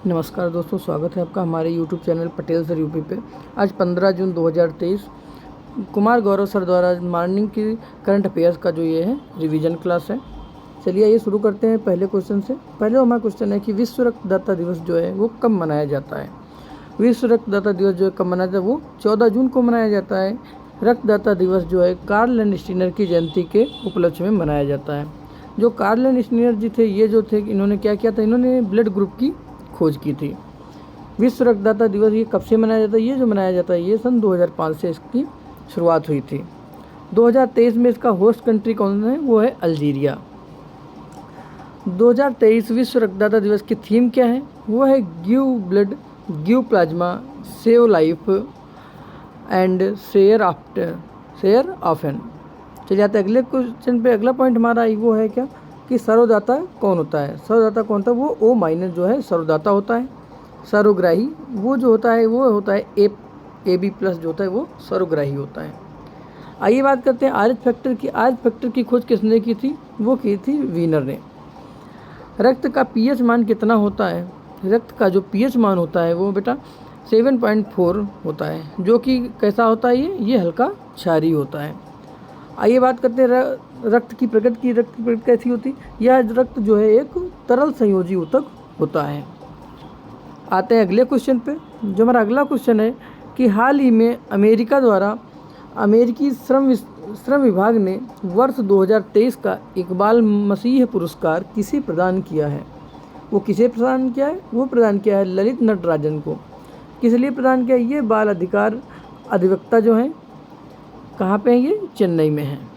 नमस्कार दोस्तों, स्वागत है आपका हमारे YouTube channel Patel sir UP पे। आज 15 जून 2023 कुमार गौरव सर द्वारा मॉर्निंग की करंट अफेयर्स का जो ये है रिवीजन क्लास है। चलिए ये शुरू करते हैं पहले क्वेश्चन से। पहले हमारा क्वेश्चन है कि विश्व रक्तदाता दिवस जो है वो कब मनाया जाता है। विश्व रक्तदाता दिवस जो है कब मनाया जाता है, वो 14 जून को मनाया जाता है। रक्तदाता दिवस जो है कार्ल लैंडस्टीनर की जयंती के उपलक्ष्य में मनाया जाता है। जो कार्ल लैंडस्टीनर जी थे, ये जो थे, इन्होंने क्या किया था, इन्होंने ब्लड ग्रुप की खोज की थी। विश्व रक्तदाता दिवस ये कब से मनाया जाता है, ये जो मनाया जाता है ये सन 2005 से इसकी शुरुआत हुई थी। 2023 में इसका होस्ट कंट्री कौन है, वो है अल्जीरिया। 2023 विश्व रक्तदाता दिवस की थीम क्या है, वो है give blood, give plasma, save life and share often. चलिए आते अगले क्वेश्चन पे। अगला पॉइंट हमारा वो है क्या कि सर्वदाता कौन होता है। सर्वदाता कौन होता है, वो O माइनस जो है सर्वदाता होता है। सर्वग्राही वो जो होता है वो होता है AB प्लस जो होता है वो सर्वग्राही होता है। आइए बात करते हैं RH फैक्टर की। RH फैक्टर की खोज किसने की थी, वो की थी वीनर ने। रक्त का pH मान कितना होता है, रक्त का जो pH मान होता है वो बेटा 7.4 होता है, जो कि कैसा होता है, ये हल्का क्षारीय होता है। आइए बात करते हैं रक्त की प्रकृति। रक्त की प्रकृति कैसी होती, यह रक्त जो है एक तरल संयोजी ऊतक होता है। आते हैं अगले क्वेश्चन पे। जो हमारा अगला क्वेश्चन है कि हाल ही में अमेरिका द्वारा अमेरिकी श्रम विभाग ने वर्ष 2023 का इकबाल मसीह पुरस्कार किसे प्रदान किया है। वो किसे प्रदान किया है, वो प्रदान किया है ललित नटराजन को। किस लिए प्रदान किया, ये बाल अधिकार अधिवक्ता जो हैं, कहाँ पे हैं, ये चेन्नई में हैं।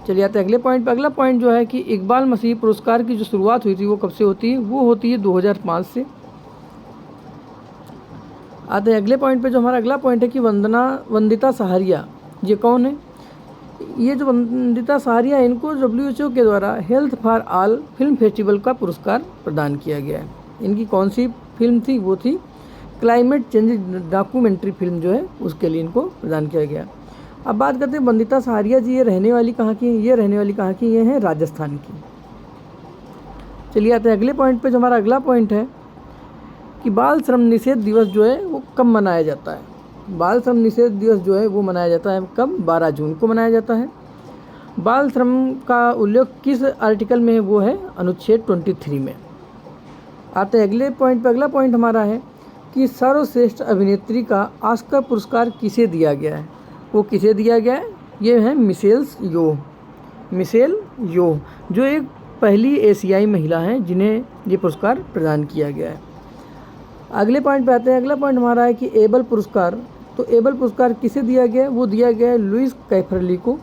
चलिए आते हैं अगले पॉइंट पे। अगला पॉइंट जो है कि इकबाल मसीह पुरस्कार की जो शुरुआत हुई थी वो कब से होती है, वो होती है 2005 से। आते हैं अगले पॉइंट पे। जो हमारा अगला पॉइंट है कि वंदिता सहारिया, ये कौन है। ये जो वंदिता सहारिया, इनको WHO के द्वारा health for all film festival का पुरस्कार प्रदान किया गया है। इनकी कौन सी फिल्म थी, वो थी क्लाइमेट चेंज डॉक्यूमेंट्री फिल्म जो है, उसके लिए इनको प्रदान किया गया। अब बात करते हैं वंदिता सहारिया जी, ये रहने वाली कहाँ की, ये हैं राजस्थान की। चलिए आते हैं अगले पॉइंट पे। जो हमारा अगला पॉइंट है कि बाल श्रम निषेध दिवस जो है वो कब मनाया जाता है। बाल श्रम निषेध दिवस जो है वो मनाया जाता है कब, 12 जून को मनाया जाता है। बाल श्रम का उल्लेख किस आर्टिकल में है, वो है अनुच्छेद 23 में। आते हैं अगले पॉइंट पे। अगला पॉइंट हमारा है कि सर्वश्रेष्ठ अभिनेत्री का ऑस्कर पुरस्कार किसे दिया गया है। वो किसे दिया गया है, ये है मिशेल यो, जो एक पहली एशियाई महिला हैं जिन्हें ये पुरस्कार प्रदान किया गया है। अगले पॉइंट पे आते हैं। अगला पॉइंट हमारा है कि एबल पुरस्कार। तो एबल पुरस्कार किसे दिया गया है, वो दिया गया है लुइस कैफरली को।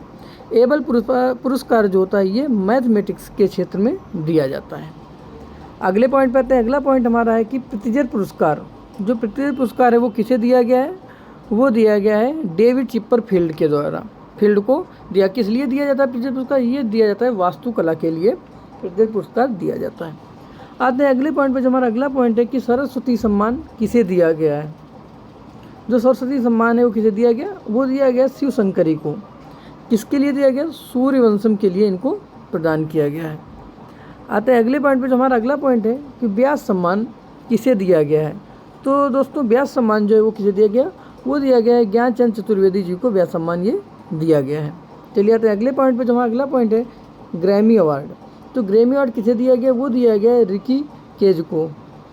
एबल पुरस्कार जो होता है ये मैथमेटिक्स के क्षेत्र में दिया जाता है। अगले पॉइंट पे आते हैं। अगला पॉइंट हमारा है कि प्रित्जर पुरस्कार। जो प्रित्जर पुरस्कार है वो किसे दिया गया है, वो दिया गया है डेविड चिपरफील्ड के द्वारा। फील्ड को दिया, किस लिए दिया जाता है प्रित्जर पुरस्कार, ये दिया जाता है वास्तुकला के लिए प्रित्जर पुरस्कार दिया जाता है। आते हैं अगले पॉइंट पे। जो हमारा अगला पॉइंट है कि सरस्वती सम्मान किसे दिया गया है। जो सरस्वती सम्मान है वो किसे दिया गया, वो दिया गया शिव शंकरी को। किसके लिए दिया गया, सूर्यवंशम के लिए इनको प्रदान किया गया है। आते हैं अगले पॉइंट पे। जो हमारा अगला पॉइंट है कि व्यास सम्मान किसे दिया गया है। तो दोस्तों व्यास सम्मान जो है वो किसे दिया गया, वो दिया गया है ज्ञानचंद चतुर्वेदी जी को व्यास सम्मान ये दिया गया है। चलिए आते हैं अगले पॉइंट पे। जो हमारा अगला पॉइंट है ग्रैमी अवार्ड। तो ग्रैमी अवार्ड किसे दिया गया, वो दिया गया है रिकी केज को।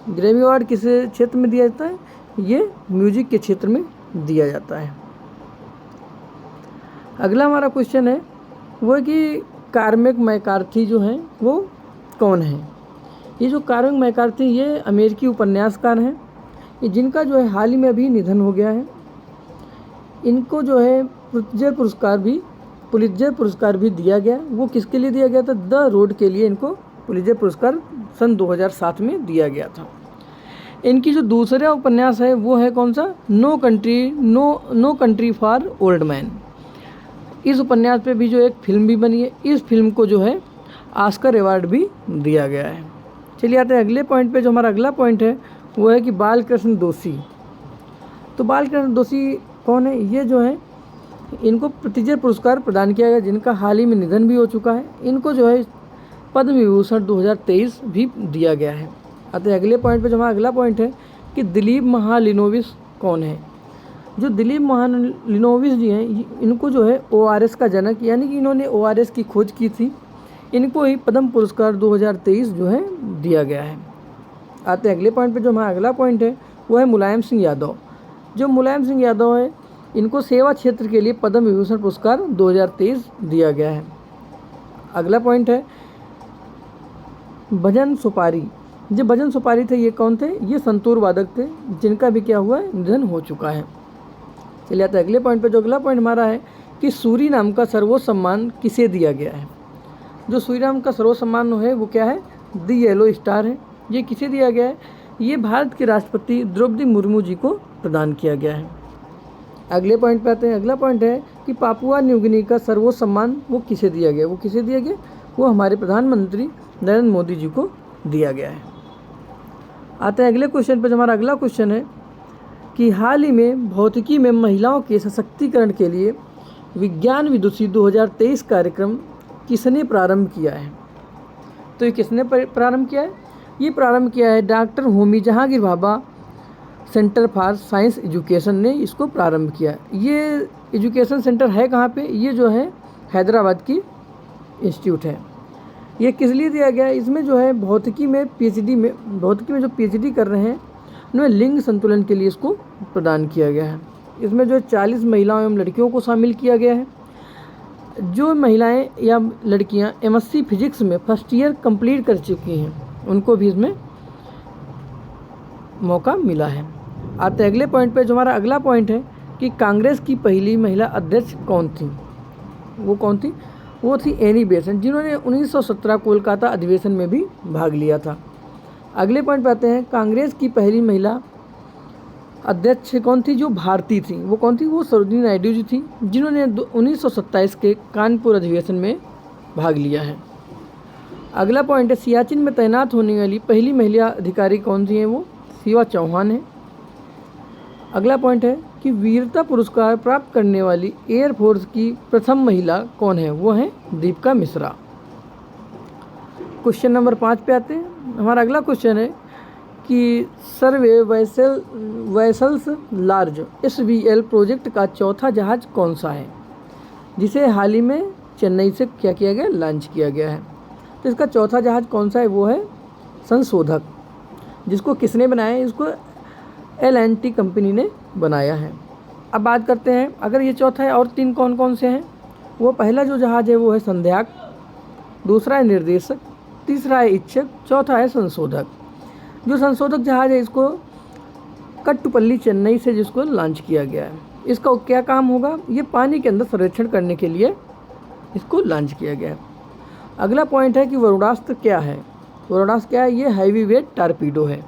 ग्रैमी अवार्ड किस क्षेत्र में दिया जाता है, ये म्यूजिक के क्षेत्र में दिया जाता है। अगला हमारा क्वेश्चन है वो है कि कार्मेक मैकार्थी जो हैं वो कौन है। ये जो कार्मेक मैकार्थी ये अमेरिकी उपन्यासकार हैं, जिनका जो है हाल ही में अभी निधन हो गया है। इनको जो है पुलित्जर पुरस्कार भी दिया गया। वो किसके लिए दिया गया था, द रोड के लिए इनको पुलित्जर पुरस्कार सन 2007 में दिया गया था। इनकी जो दूसरा उपन्यास है वो है कौन सा, no country for old man. इस उपन्यास पे भी जो एक फिल्म भी बनी है, इस फिल्म को जो है ऑस्कर अवार्ड भी दिया गया है। चलिए आते हैं अगले पॉइंट पे। जो हमारा अगला पॉइंट है वो है कि बालकृष्ण दोषी। तो बालकृष्ण दोषी कौन है, ये जो है इनको प्रित्जर पुरस्कार प्रदान किया गया, जिनका हाल ही में निधन भी हो चुका है। इनको जो है पद्म विभूषण 2023 भी दिया गया है। आते हैं अगले पॉइंट पे। जो हमारा अगला पॉइंट है कि दिलीप महालिनोविस कौन है। जो दिलीप महालिनोविस जी हैं, इनको जो है ORS का जनक, यानी कि इन्होंने ORS की खोज की थी, इनको ही पद्म पुरस्कार 2023 जो है दिया गया है। आते हैं अगले पॉइंट पे। जो हमारा अगला पॉइंट है वो है मुलायम सिंह यादव। जो मुलायम सिंह यादव है, इनको सेवा क्षेत्र के लिए पद्म विभूषण पुरस्कार 2023 दिया गया है। अगला पॉइंट है भजन सुपारी। जो भजन सुपारी थे ये कौन थे, ये संतूर वादक थे, जिनका भी क्या हुआ है, निधन हो चुका है। चलिए आते हैं अगले पॉइंट पे। जो अगला पॉइंट हमारा है कि सूरीनाम का सर्वोच्च सम्मान किसे दिया गया है। जो सूरीनाम का सर्वोच्च सम्मान है वो क्या है, दी येलो स्टार है। ये किसे दिया गया है, ये भारत के राष्ट्रपति द्रौपदी मुर्मू जी को प्रदान किया गया है। अगले पॉइंट पे आते हैं। अगला पॉइंट है कि पापुआ न्यू गिनी का सर्वोच्च सम्मान वो किसे दिया गया। वो किसे दिया गया, वो हमारे प्रधानमंत्री नरेंद्र मोदी जी को दिया गया है। आते हैं अगले क्वेश्चन पर। हमारा अगला क्वेश्चन है कि हाल ही में भौतिकी में महिलाओं के सशक्तिकरण के लिए विज्ञान विदुषी 2023 कार्यक्रम किसने प्रारंभ किया है। तो ये किसने प्रारंभ किया है, ये प्रारंभ किया है doctor Homi Jahangir Bhabha centre for science education ने इसको प्रारंभ किया। ये एजुकेशन सेंटर है कहाँ पे, ये जो है हैदराबाद की इंस्टीट्यूट है। ये किस लिए दिया गया है, इसमें जो है भौतिकी में जो PhD कर रहे हैं उन्हें लिंग संतुलन के लिए इसको प्रदान किया गया है। इसमें जो 40 महिलाओं एवं लड़कियों को शामिल किया गया है। जो महिलाएं या लड़कियां MSc फिजिक्स में फर्स्ट ईयर कंप्लीट कर चुकी हैं, उनको भी इसमें मौका मिला है। आते हैं अगले पॉइंट पे। जो हमारा अगला पॉइंट है कि कांग्रेस की पहली महिला अध्यक्ष कौन थी। वो कौन थी, वो थी एनी बेसेंट, जिन्होंने 1917 कोलकाता अधिवेशन में भी भाग लिया था। अगले पॉइंट पे आते हैं। कांग्रेस की पहली महिला अध्यक्ष कौन थी, जो भारतीय थी, वो कौन थी, वो सरोजिनी नायडू जी थी, जिन्होंने 1927 के कानपुर अधिवेशन में भाग लिया है। अगला पॉइंट है सियाचिन में तैनात होने वाली पहली महिला अधिकारी कौन सी है, वो शिवा चौहान है। अगला पॉइंट है कि वीरता पुरस्कार प्राप्त करने वाली एयरफोर्स की प्रथम महिला कौन है, वो है दीपिका मिश्रा। क्वेश्चन नंबर 5 पे आते हैं। हमारा अगला क्वेश्चन है कि सर्वे वेसल्स लार्ज SVL प्रोजेक्ट का चौथा जहाज कौन सा है, जिसे हाल ही में चेन्नई से क्या किया गया, लॉन्च किया गया है। तो इसका चौथा जहाज कौन सा है, वो है संशोधक, जिसको किसने बनाया है, इसको L&T कंपनी ने बनाया है। अब बात करते हैं, अगर ये चौथा है और 3 कौन कौन से हैं। वो पहला जो जहाज है वो है संध्याक, दूसरा है निर्देशक, तीसरा है इच्छक, चौथा है संशोधक। जो संशोधक जहाज है इसको कट्टुपल्ली चेन्नई से जिसको लॉन्च किया गया है। इसका क्या काम होगा, ये पानी के अंदर सर्वेक्षण करने के लिए इसको लॉन्च किया गया है। अगला पॉइंट है कि वरुणास्त्र क्या है। वरुणास्त्र क्या है, ये हैवी वेट टारपीडो है।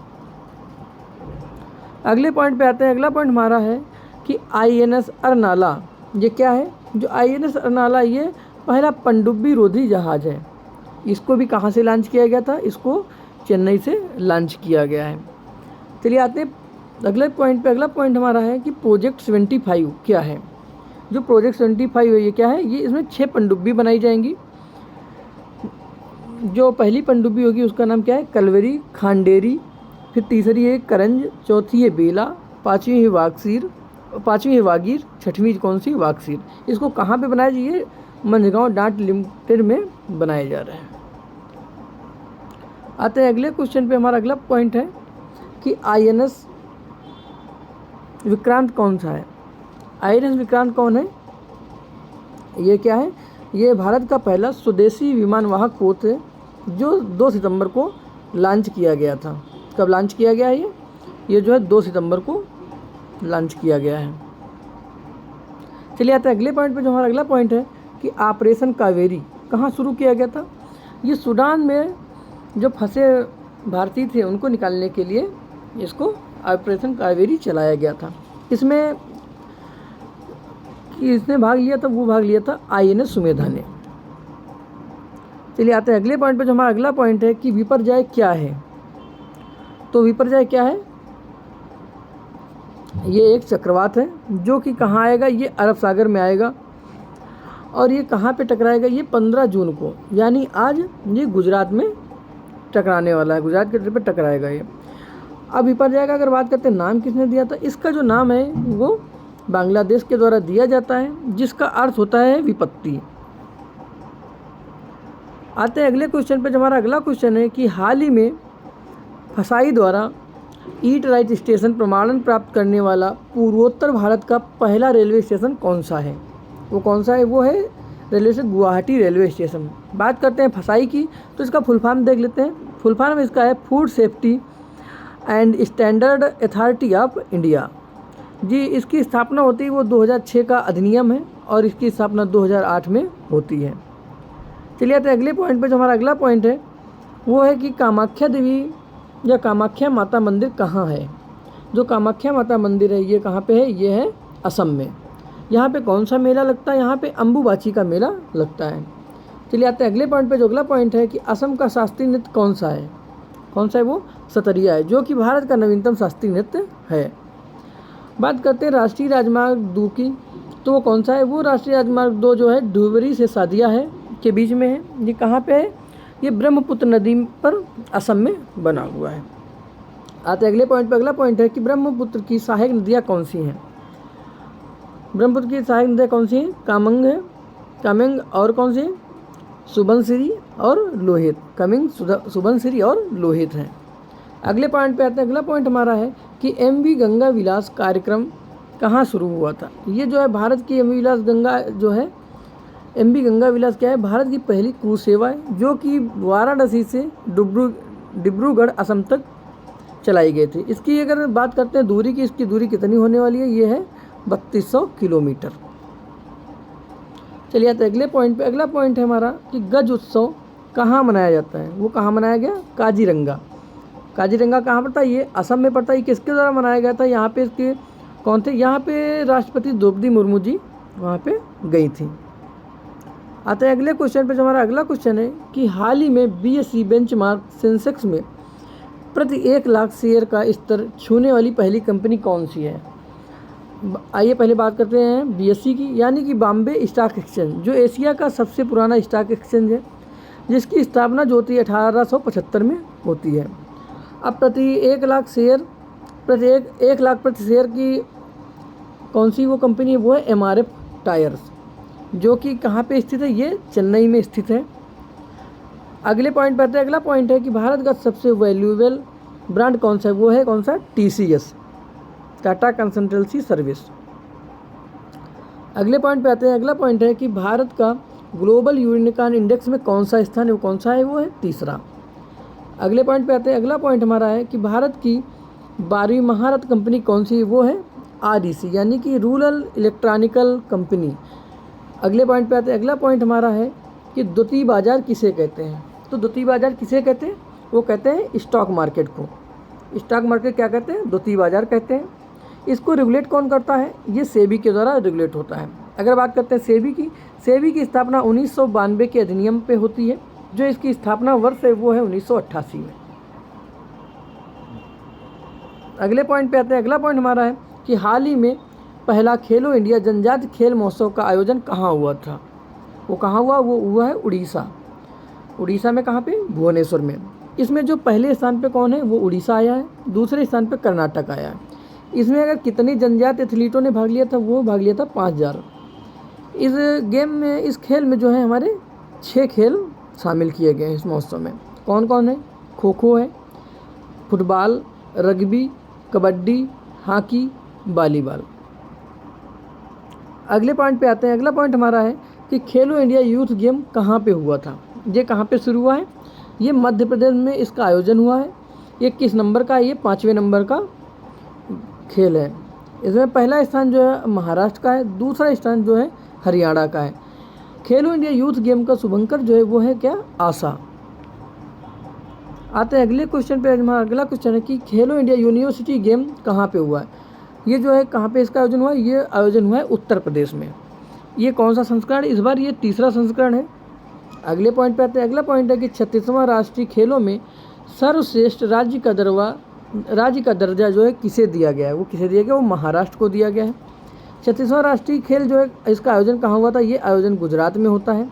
अगले पॉइंट पे आते हैं। अगला पॉइंट हमारा है कि INS अरनाला ये क्या है। जो INS अरनाला ये पहला पनडुब्बी रोधी जहाज है। इसको भी कहाँ से लॉन्च किया गया था, इसको चेन्नई से लॉन्च किया गया है। चलिए आते हैं अगले पॉइंट पे। अगला पॉइंट हमारा है कि प्रोजेक्ट 75 क्या है। जो प्रोजेक्ट 75 है ये क्या है, ये इसमें 6 पनडुब्बी बनाई जाएंगी। जो पहली पनडुब्बी होगी उसका नाम क्या है, कलवरी, खांडेरी, फिर तीसरी है करंज, चौथी है बेला, पाँचवीं है वागीर, छठवीं कौन सी, वागसीर। इसको कहाँ पे बनाया जाइए, मंझगांव डाक लिमिटेड में बनाया जा रहा है। आते हैं अगले क्वेश्चन पे। हमारा अगला पॉइंट है कि INS विक्रांत कौन सा है। INS विक्रांत कौन है, ये क्या है, ये भारत का पहला स्वदेशी विमानवाहक पोत है, जो 2 सितंबर को लॉन्च किया गया था। कब लॉन्च किया गया है ये जो है 2 सितंबर को लॉन्च किया गया है। चलिए आते हैं अगले पॉइंट पे। जो हमारा अगला पॉइंट है कि ऑपरेशन कावेरी कहाँ शुरू किया गया था। ये सूडान में जो फंसे भारतीय थे उनको निकालने के लिए इसको ऑपरेशन कावेरी चलाया गया था। इसमें इसने भाग लिया था, वो भाग लिया था INS सुमेधा ने। चलिए आते हैं अगले पॉइंट पे। जो हमारा अगला पॉइंट है कि विपर्जय क्या है। तो विपर्जय क्या है, ये एक चक्रवात है जो कि कहाँ आएगा, ये अरब सागर में आएगा। और ये कहाँ पे टकराएगा, ये 15 जून को, यानी आज ये गुजरात में टकराने वाला है, गुजरात के तट पे टकराएगा ये। अब ऊपर जाएगा। अगर बात करते हैं नाम किसने दिया था, इसका जो नाम है वो बांग्लादेश के द्वारा दिया जाता है, जिसका अर्थ होता है विपत्ति। आते हैं अगले क्वेश्चन पे। जो हमारा अगला क्वेश्चन है कि हाल ही में फसाई द्वारा ईट राइट स्टेशन प्रमाणन प्राप्त करने वाला पूर्वोत्तर भारत का पहला रेलवे स्टेशन कौन सा है? वो कौन सा है? वो है railway station Guwahati railway station. बात करते हैं फसाई की, तो इसका फुल फॉर्म देख लेते हैं। फुल फॉर्म इसका है food safety and standard authority of India. जी, इसकी स्थापना होती है वो 2006 का अधिनियम है और इसकी स्थापना 2008 में होती है। चलिए आते हैं अगले पॉइंट पे। जो हमारा अगला पॉइंट है वो है कि कामाख्या देवी या कामाख्या माता मंदिर कहाँ है? जो कामाख्या माता मंदिर है ये कहाँ पे है? ये है असम में। यहाँ पे कौन सा मेला लगता है? यहाँ पे अम्बुबाची का मेला लगता है। चलिए आते हैं अगले पॉइंट पे। जो अगला पॉइंट है कि असम का शास्त्रीय नृत्य कौन सा है? कौन सा है? वो सतरिया है, जो कि भारत का नवीनतम शास्त्रीय नृत्य है। बात करते हैं राष्ट्रीय राजमार्ग 2 की, तो वो कौन सा है? वो राष्ट्रीय राजमार्ग 2 जो है धुबरी से सादिया है के बीच में है। ये कहाँ पे है? ये ब्रह्मपुत्र नदी पर असम में बना हुआ है। आते अगले पॉइंट पे। अगला पॉइंट है कि ब्रह्मपुत्र की सहायक नदियाँ कौन सी हैं? ब्रह्मपुत्र की सहायक नदियाँ कौन सी हैं? कामंग है, कामेंग, और कौन सी? सुबनसिरी और लोहित। कामेंग, सुबनसिरी और लोहित हैं। अगले पॉइंट पे आते हैं। अगला पॉइंट हमारा है कि MV गंगा विलास कार्यक्रम कहाँ शुरू हुआ था? ये जो है भारत की MV विलास गंगा जो है, MV गंगा विलास क्या है? भारत की पहली क्रूज सेवा है, जो कि वाराणसी से डिब्रूगढ़ असम तक चलाई गई थी। इसकी अगर बात करते हैं दूरी की, इसकी दूरी कितनी होने वाली है? ये है 3200 किलोमीटर। चलिए आते अगले पॉइंट पे। अगला पॉइंट है हमारा कि गज उत्सव कहाँ मनाया जाता है? वो कहाँ मनाया गया? काजीरंगा। काजीरंगा कहाँ पड़ता है? ये असम में पड़ता है। किसके द्वारा मनाया गया था? यहाँ पे इसके कौन थे? यहाँ पे राष्ट्रपति द्रौपदी मुर्मू जी वहाँ पे गई थी। आते हैं अगले क्वेश्चन पे। जो हमारा अगला क्वेश्चन है कि हाल ही में BSE बेंचमार्क सेंसेक्स में प्रति 1 लाख शेयर का स्तर छूने वाली पहली कंपनी कौन सी है? आइए पहले बात करते हैं BSE की, यानी कि बॉम्बे स्टॉक एक्सचेंज, जो एशिया का सबसे पुराना स्टॉक एक्सचेंज है, जिसकी स्थापना जो होती है 1875 में होती है। अब प्रति 1 लाख शेयर, प्रति 1 लाख प्रति शेयर की कौन सी वो कंपनी है? वो है MRF टायर्स, जो कि कहाँ पे स्थित है? ये चेन्नई में स्थित है। अगले पॉइंट पर आते हैं। अगला पॉइंट है कि भारत का सबसे वैल्यूएबल ब्रांड कौन सा है? वो है कौन सा? TCS, Tata consultancy service. अगले पॉइंट पे आते हैं। अगला पॉइंट है कि भारत का ग्लोबल यूनिकॉर्न इंडेक्स में कौन सा स्थान है? वो कौन सा है? वो है तीसरा। अगले पॉइंट पे आते हैं। अगला पॉइंट हमारा है कि भारत की 12वीं महारत कंपनी कौन सी है? वो है REC, यानी कि रूरल इलेक्ट्रॉनिकल कंपनी। अगले पॉइंट पे आते हैं। अगला पॉइंट हमारा है कि द्वितीय बाजार किसे कहते हैं? तो द्वितीय बाजार किसे कहते हैं? वो कहते हैं स्टॉक मार्केट को। स्टॉक मार्केट क्या कहते हैं? द्वितीय बाजार कहते हैं। इसको रेगुलेट कौन करता है? ये सेबी के द्वारा रेगुलेट होता है। अगर बात करते हैं सेबी की स्थापना 1992 के अधिनियम पे होती है। जो इसकी स्थापना वर्ष है वो है 1988 में। अगले पॉइंट पे आते हैं। अगला पॉइंट हमारा है कि हाल ही में पहला खेलो इंडिया जनजाति खेल महोत्सव का आयोजन कहाँ हुआ था? वो कहाँ हुआ? वो हुआ है उड़ीसा में। कहाँ पे? भुवनेश्वर में। इसमें जो पहले स्थान पे कौन है? वो उड़ीसा आया है। दूसरे स्थान पे कर्नाटक आया है। इसमें अगर कितने जनजातीय एथलीटों ने भाग लिया था? वो भाग लिया था 5000। इस गेम में, इस खेल में जो है हमारे 6 खेल शामिल किए गए हैं इस महोत्सव में। कौन कौन है? खो खो है, football, rugby, kabaddi, hockey, volleyball. अगले पॉइंट पे आते हैं। अगला पॉइंट हमारा है कि खेलो इंडिया यूथ गेम कहाँ पे हुआ था? ये कहाँ पे शुरू हुआ है? ये मध्य प्रदेश में इसका आयोजन हुआ है। ये किस नंबर का है? ये 5वें नंबर का खेल है। इसमें पहला स्थान जो है महाराष्ट्र का है, दूसरा स्थान जो है हरियाणा का है। खेलो इंडिया यूथ गेम का शुभंकर जो है वो है क्या? आशा। आते हैं अगले क्वेश्चन पे। हमारा अगला क्वेश्चन है कि खेलो इंडिया यूनिवर्सिटी गेम कहाँ पे हुआ है? ये जो है कहाँ पे इसका आयोजन हुआ है? ये आयोजन हुआ है उत्तर प्रदेश में। ये कौन सा संस्करण? इस बार ये 3रा संस्करण है। अगले पॉइंट पे आते हैं। अगला पॉइंट है कि 36वां राष्ट्रीय खेलों में सर्वश्रेष्ठ राज्य का दर्जा जो है किसे दिया गया है? वो किसे दिया गया? वो महाराष्ट्र को दिया गया है। 36वां राष्ट्रीय खेल जो है इसका आयोजन कहाँ हुआ था? ये आयोजन गुजरात में होता है।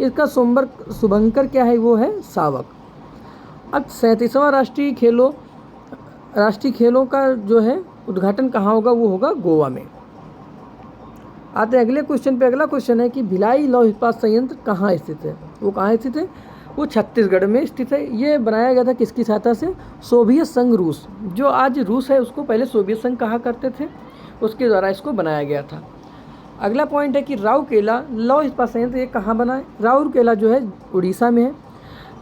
इसका शुभंकर क्या है? वो है शावक। अब 37वां राष्ट्रीय खेलों का जो है उद्घाटन कहाँ होगा, वो होगा गोवा में। आते हैं अगले क्वेश्चन पे। अगला क्वेश्चन है कि भिलाई लौह इस्पात संयंत्र कहाँ स्थित है। वो कहाँ स्थित है, वो छत्तीसगढ़ में स्थित है। ये बनाया गया था किसकी सहायता से, सोवियत संघ रूस, जो आज रूस है उसको पहले सोवियत संघ कहा करते थे, उसके द्वारा इसको बनाया गया था। अगला पॉइंट है कि राउरकेला लौह इस्पात संयंत्र ये कहाँ बना है। राउरकेला जो है उड़ीसा में है।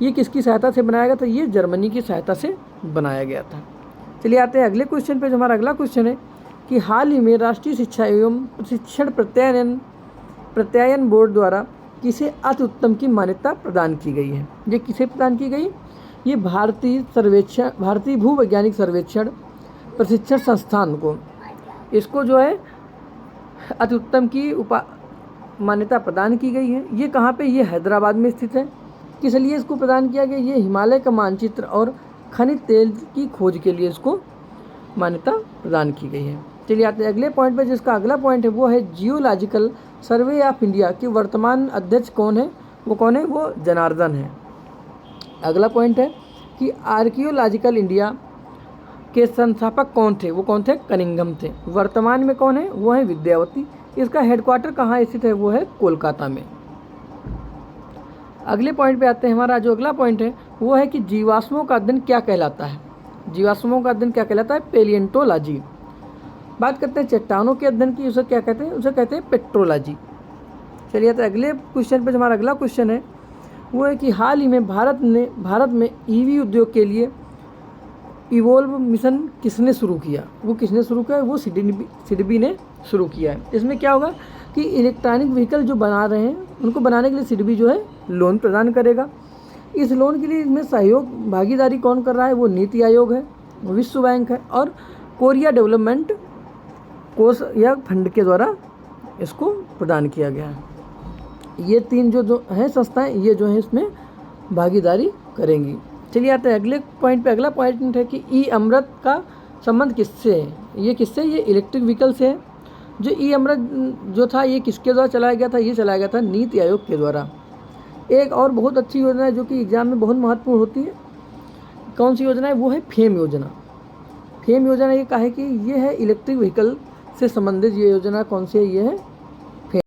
ये किसकी सहायता से बनाया गया था, ये जर्मनी की सहायता से बनाया गया था। चलिए आते हैं अगले क्वेश्चन पे। जो हमारा अगला क्वेश्चन है कि हाल ही में राष्ट्रीय शिक्षा एवं प्रशिक्षण प्रत्यायन बोर्ड द्वारा किसे अति उत्तम की मान्यता प्रदान की गई है। ये किसे प्रदान की गई, ये भारतीय भूवैज्ञानिक सर्वेक्षण प्रशिक्षण संस्थान को, इसको जो है अति उत्तम की मान्यता प्रदान की गई है। ये कहाँ पे, ये हैदराबाद में स्थित है। किस लिए इसको प्रदान किया गया, ये हिमालय का मानचित्र और खनिज तेल की खोज के लिए इसको मान्यता प्रदान की गई है। चलिए आते हैं अगले पॉइंट पर। जिसका अगला पॉइंट है वो है जियोलॉजिकल सर्वे ऑफ इंडिया के वर्तमान अध्यक्ष कौन है, वो कौन है, वो जनार्दन है। अगला पॉइंट है कि आर्कियोलॉजिकल इंडिया के संस्थापक कौन थे, वो कौन थे, कनिंघम थे। वर्तमान में कौन है, वो है विद्यावती। इसका हेडक्वार्टर कहाँ स्थित है, वो है कोलकाता में। अगले पॉइंट पे आते हैं। हमारा जो अगला पॉइंट है वो है कि जीवाश्मों का अध्ययन क्या कहलाता है। जीवाश्मों का अध्ययन क्या कहलाता है, पेलिएंटोलॉजी। बात करते हैं चट्टानों के अध्ययन की, उसे क्या कहते हैं, उसे कहते हैं पेट्रोलॉजी। चलिए तो अगले क्वेश्चन पे। हमारा अगला क्वेश्चन है वो है कि हाल ही में भारत में ईवी उद्योग के लिए इवोल्व मिशन किसने शुरू किया। वो किसने शुरू किया, वो सिडबी ने शुरू किया है। इसमें क्या होगा कि इलेक्ट्रॉनिक व्हीकल जो बना रहे हैं उनको बनाने के लिए सिडबी जो है लोन प्रदान करेगा। इस लोन के लिए इसमें सहयोग भागीदारी कौन कर रहा है, वो नीति आयोग है, विश्व बैंक है और कोरिया डेवलपमेंट कोष या फंड के द्वारा इसको प्रदान किया गया है। ये तीन जो हैं संस्थाएं, ये जो है इसमें भागीदारी करेंगी। चलिए आते हैं अगले पॉइंट पे। अगला पॉइंट है कि ई अमृत का संबंध किससे है। ये किससे, ये इलेक्ट्रिक व्हीकल से है। जो ई अमृत जो था ये किसके द्वारा चलाया गया था, ये चलाया गया था नीति आयोग के द्वारा। एक और बहुत अच्छी योजना है जो कि एग्जाम में बहुत महत्वपूर्ण होती है। कौन सी योजना है, वो है फेम योजना। फेम योजना ये कहा है कि ये है इलेक्ट्रिक व्हीकल से संबंधित ये योजना। कौन सी है, ये है